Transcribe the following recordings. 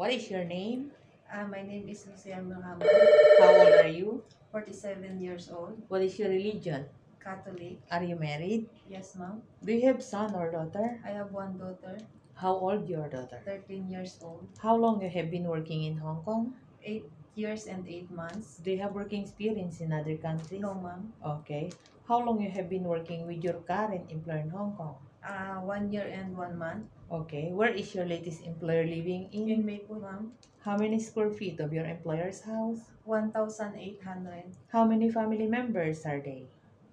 What is your name? My name is Lucia Muhammad, How old are you? 47 years old, What is your religion? Catholic. Are you married? Yes, ma'am. Do you have son or daughter? I have one daughter, How old your daughter? 13 years old, How long you have been working in Hong Kong? 8 years and 8 months. Do you have working experience in other countries? No, ma'am. Okay. How long you have been working with your current employer in Hong Kong? 1 year and 1 month. Okay. Where is your latest employer living In in? Maple, ma'am. How many square feet of your employer's house? 1,800. How many family members are they?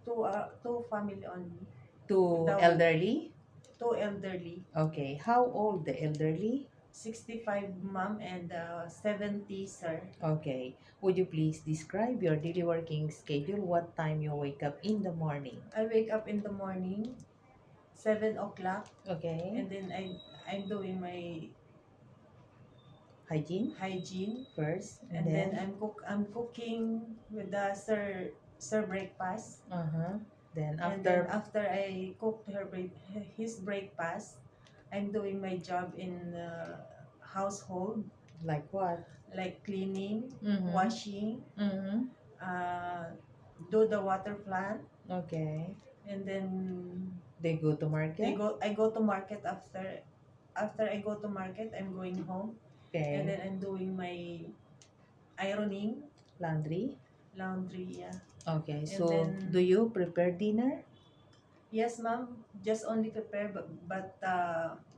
Two family only. Two The- elderly? Two elderly. Okay. How old the elderly? 65, ma'am, and 70, sir. Okay. Would you please describe your daily working schedule? What time you wake up in the morning? I wake up in the morning, 7 o'clock, Okay. and then I'm doing my Hygiene hygiene. first, And then I'm cooking with the sir breakfast. Then And then after I cooked his breakfast, I'm doing my job in the household, like what? like cleaning, Mm-hmm. washing, Mm-hmm. do the water plant, Okay. and then They go to market. I go to market after I go to market. I'm going home, and then Okay. I'm doing my ironing, Laundry. laundry. Yeah. Okay. And So then- do you prepare dinner? Yes, ma'am. Just only prepare, but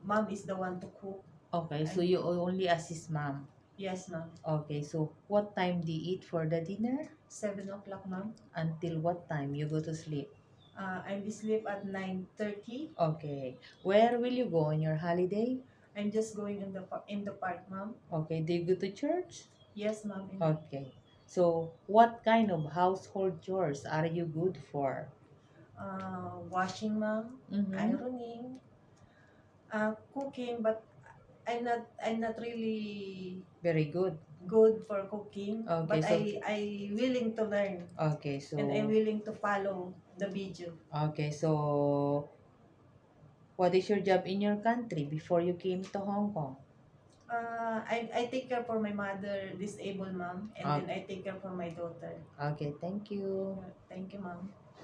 mom is the one to cook. Okay. So you only assist mom. Yes, ma'am. Okay. So what time do you eat for the dinner? 7 o'clock, ma'am. Until what time you go to sleep? I sleep at 9:30. Okay. Where will you go on your holiday? I'm just going in the park, ma'am. Okay. Do you go to church? Yes, ma'am. Okay. So what kind of household chores are you good for? Washing, ma'am. Mm-hmm. Ironing, cooking, but I'm not really Very good. good for cooking. Okay, But so I willing to learn, okay, so and I'm willing to follow the video. okay, so what is your job in your country before you came to Hong Kong? I take care for my mother, disabled mom, and then I take care for my daughter. Okay, thank you. Thank you, mom.